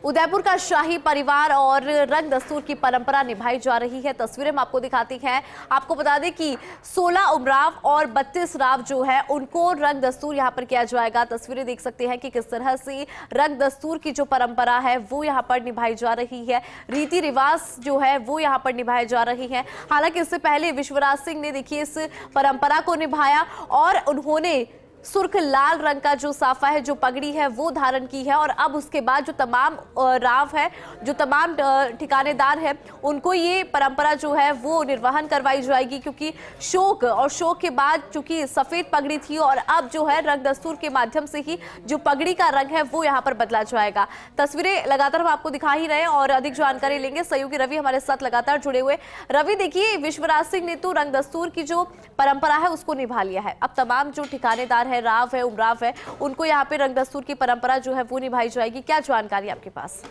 उदयपुर का शाही परिवार और रंग दस्तूर की परंपरा निभाई जा रही है। तस्वीरें हम आपको दिखाती हैं। आपको बता दें कि 16 उमराव और 32 राव जो है उनको रंग दस्तूर यहां पर किया जाएगा। तस्वीरें देख सकते हैं कि किस तरह से रंग दस्तूर की जो परंपरा है वो यहां पर निभाई जा रही है, रीति रिवाज जो है वो यहां पर निभाए जा रही है। हालांकि इससे पहले विश्वराज सिंह ने देखिए इस परंपरा को निभाया और उन्होंने सुर्ख लाल रंग का जो साफा है, जो पगड़ी है वो धारण की है। और अब उसके बाद जो तमाम राव है, जो तमाम ठिकानेदार है, उनको ये परंपरा जो है वो निर्वहन करवाई जाएगी, क्योंकि शोक के बाद चूंकि सफेद पगड़ी थी और अब जो है रंग दस्तूर के माध्यम से ही जो पगड़ी का रंग है वो यहाँ पर बदला जाएगा। तस्वीरें लगातार हम आपको दिखा ही रहे हैं और अधिक जानकारी लेंगे। सहयोगी रवि हमारे साथ लगातार जुड़े हुए। रवि, देखिए विश्वराज सिंह ने तो रंग दस्तूर की जो परंपरा है उसको निभा लिया है। अब तमाम जो ठिकानेदार है, राव है, उमराव है, उनको यहाँ पे रंग दस्तूर की परंपरा जो है वो निभाई जाएगी। क्या जानकारी आपके पास?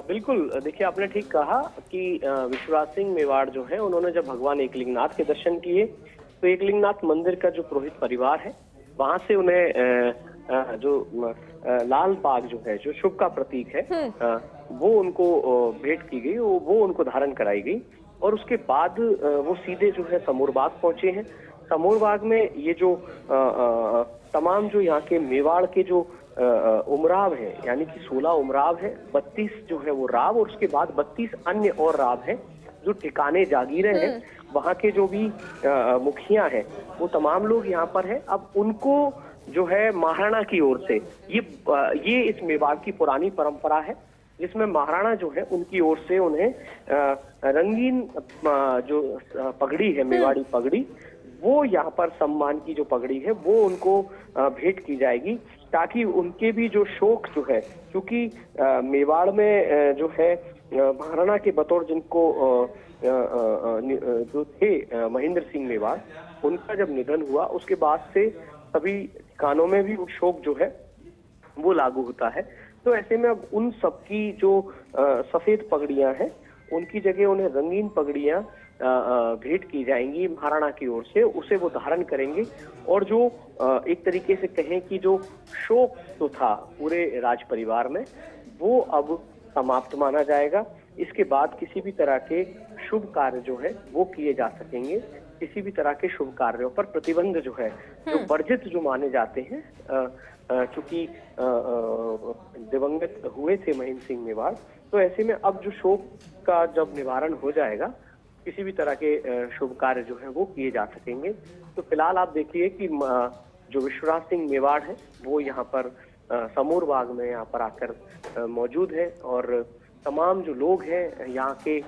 बिल्कुल, देखिए आपने ठीक कहा कि विश्वराज सिंह मेवाड़ जो है उन्होंने जब भगवान एकलिंगनाथ के दर्शन किए तो एकलिंगनाथ मंदिर का जो पुरोहित परिवार है वहां से उन्हें जो लाल बाग जो है, जो शुभ का प्रतीक है, वो उनको भेंट की गई, वो उनको धारण कराई गई। और उसके बाद वो सीधे जो है समूर बाग पहुंचे हैं। समूर बाग में ये जो तमाम जो यहाँ के मेवाड़ के जो उमराव है, यानी कि 16 उमराव है, 32 जो है वो राव, और उसके बाद 32 अन्य और राव है जो ठिकाने जागीरें हैं, वहाँ के जो भी मुखिया है वो तमाम लोग यहाँ पर है। अब उनको जो है महाराणा की ओर से ये इस मेवाड़ की पुरानी परंपरा है जिसमें महाराणा जो है उनकी ओर से उन्हें रंगीन जो पगड़ी है, मेवाड़ी पगड़ी, वो यहाँ पर सम्मान की जो पगड़ी है वो उनको भेंट की जाएगी, ताकि उनके भी जो शौक जो है, क्योंकि मेवाड़ में जो है महाराणा के बतौर जिनको जो थे महेंद्र सिंह मेवाड़, उनका जब निधन हुआ उसके बाद से सभी ठिकानों में भी वो शौक जो है वो लागू होता है। तो ऐसे में अब उन सबकी जो सफेद पगड़ियां हैं उनकी जगह उन्हें रंगीन पगड़ियां भेंट की जाएंगी महाराणा की ओर से, उसे वो धारण करेंगे। और जो एक तरीके से कहें कि जो शोक तो था पूरे राज परिवार में वो अब समाप्त माना जाएगा। इसके बाद किसी भी तरह के शुभ कार्य जो है वो किए जा सकेंगे। किसी भी तरह के शुभ कार्यों पर प्रतिबंध जो है, जो वर्जित जो माने जाते हैं, चूंकि दिवंगत हुए थे महेंद्र सिंह मेवाड़, तो ऐसे में अब जो शोक का जब निवारण हो जाएगा किसी भी तरह के शुभ कार्य जो है वो किए जा सकेंगे। तो फिलहाल आप देखिए कि जो विश्वराज सिंह मेवाड़ है वो यहाँ पर समूर बाग में यहाँ पर आकर मौजूद है, और तमाम जो लोग हैं यहाँ के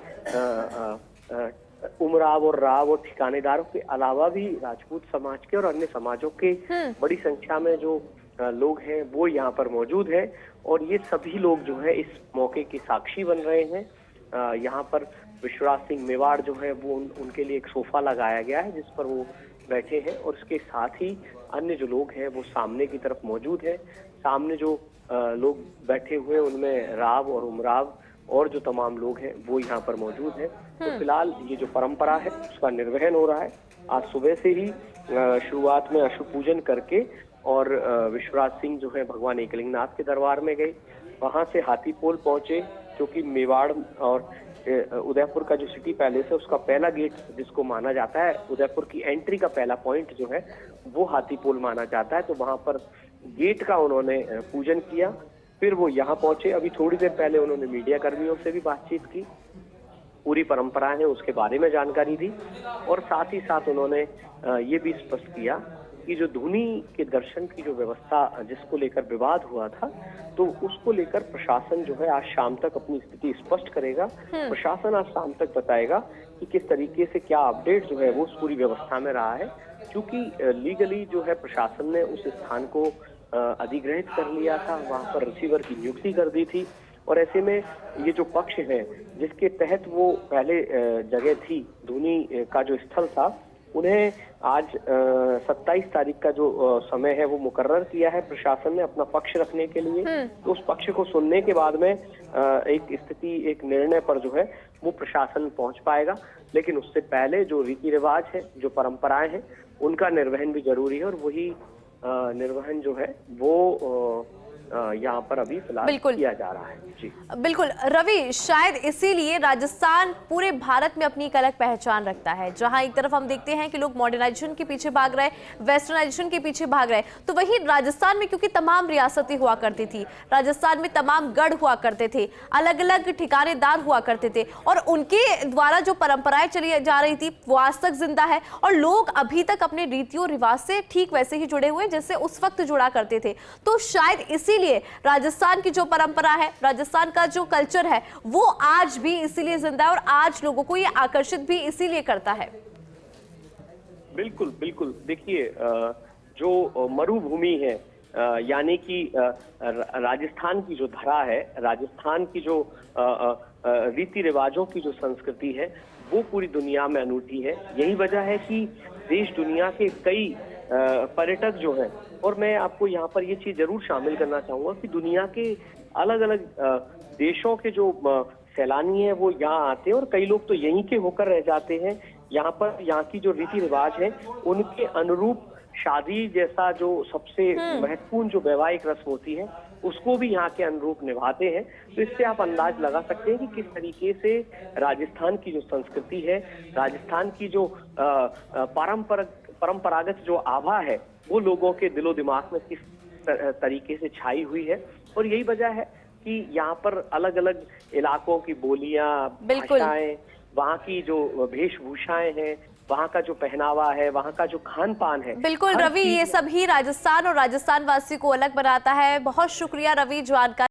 उमराव और राव और ठिकानेदारों के अलावा भी राजपूत समाज के और अन्य समाजों के बड़ी संख्या में जो लोग हैं वो यहाँ पर मौजूद है। और ये सभी लोग जो है इस मौके के साक्षी बन रहे हैं। यहाँ पर विश्वराज सिंह मेवाड़ जो है वो उनके लिए एक सोफा लगाया गया है जिस पर वो बैठे हैं, और उसके साथ ही अन्य जो लोग हैं वो सामने की तरफ मौजूद है। सामने जो लोग बैठे हुए उनमें राव और उमराव और जो तमाम लोग हैं वो यहाँ पर मौजूद हैं। तो फिलहाल ये जो परंपरा है उसका निर्वहन हो रहा है। आज सुबह से ही शुरुआत में अशुभ पूजन करके और विश्वराज सिंह जो है भगवान एकलिंगनाथ के दरबार में गए, वहां से हाथीपोल पहुंचे, जो कि मेवाड़ और उदयपुर का जो सिटी पैलेस है उसका पहला गेट जिसको माना जाता है, उदयपुर की एंट्री का पहला पॉइंट जो है वो हाथीपोल माना जाता है। तो वहां पर गेट का उन्होंने पूजन किया, फिर वो यहाँ पहुंचे। अभी थोड़ी देर पहले उन्होंने मीडिया कर्मियों से भी बातचीत की, पूरी परंपरा है उसके बारे में जानकारी दी, और साथ ही साथ उन्होंने ये भी स्पष्ट किया कि जो धुनी के दर्शन की जो व्यवस्था जिसको लेकर विवाद हुआ था, तो उसको लेकर प्रशासन जो है आज शाम तक अपनी स्थिति स्पष्ट करेगा। प्रशासन आज शाम तक बताएगा कि किस तरीके से क्या अपडेट जो है वो उस पूरी व्यवस्था में रहा है, क्योंकि लीगली जो है प्रशासन ने उस स्थान को अधिग्रहित कर लिया था, वहां पर रिसीवर की नियुक्ति कर दी थी। और ऐसे में ये जो पक्ष है जिसके तहत वो पहले जगह थी, धुनी का जो स्थल था, उन्हें आज 27 तारीख का जो समय है वो मुकर्रर किया है प्रशासन ने अपना पक्ष रखने के लिए। तो उस पक्ष को सुनने के बाद में एक निर्णय पर जो है वो प्रशासन पहुंच पाएगा। लेकिन उससे पहले जो रीति रिवाज है, जो परंपराएं हैं, उनका निर्वहन भी जरूरी है, और वही निर्वहन जो है वो यहाँ पर अभी फिलहाल बिल्कुल किया जा रहा है। जी बिल्कुल रवि, शायद इसीलिए राजस्थान पूरे भारत में अपनी एक अलग पहचान रखता है। जहां एक तरफ हम देखते हैं कि लोग मॉडर्नाइजेशन के पीछे भाग रहे, वेस्टर्नाइजेशन के पीछे भाग रहे, तो वहीं राजस्थान में क्योंकि तमाम रियासतें हुआ करती थी, राजस्थान में तमाम गढ़ हुआ करते थे, अलग अलग ठिकानेदार हुआ करते थे, और उनके द्वारा जो परंपराएं चली जा रही थी वो आज तक जिंदा है, और लोग अभी तक अपने रीतियों रिवाज से ठीक वैसे ही जुड़े हुए जैसे उस वक्त जुड़ा करते थे। तो शायद इसीलिए राजस्थान की जो परंपरा है, राजस्थान का जो कल्चर है, वो आज भी इसीलिए जिंदा है और आज लोगों को ये आकर्षित भी इसीलिए करता है। बिल्कुल बिल्कुल। देखिए, जो मरुभूमि है, यानी कि राजस्थान की जो धरा है, राजस्थान की जो रीति रिवाजों की जो संस्कृति है, वो पूरी दुनिया में अनूठी है। यही वजह है कि देश दुनिया के कई पर्यटक जो हैं, और मैं आपको यहाँ पर ये चीज जरूर शामिल करना चाहूंगा कि दुनिया के अलग अलग देशों के जो सैलानी हैं वो यहाँ आते हैं, और कई लोग तो यहीं के होकर रह जाते हैं। यहाँ पर यहाँ की जो रीति रिवाज है उनके अनुरूप शादी जैसा जो सबसे महत्वपूर्ण जो वैवाहिक रस्म होती है उसको भी यहाँ के अनुरूप निभाते हैं। तो इससे आप अंदाज लगा सकते हैं कि किस तरीके से राजस्थान की जो संस्कृति है, राजस्थान की जो परंपरागत जो आभा है, वो लोगों के दिलो दिमाग में किस तरीके से छाई हुई है। और यही वजह है कि यहाँ पर अलग अलग इलाकों की बोलियां, भाषाएं, वहाँ की जो वेशभूषाएं हैं, वहाँ का जो पहनावा है, वहाँ का जो खान पान है। बिल्कुल रवि, ये सब ही राजस्थान और राजस्थान वासी को अलग बनाता है। बहुत शुक्रिया रवि जानकारी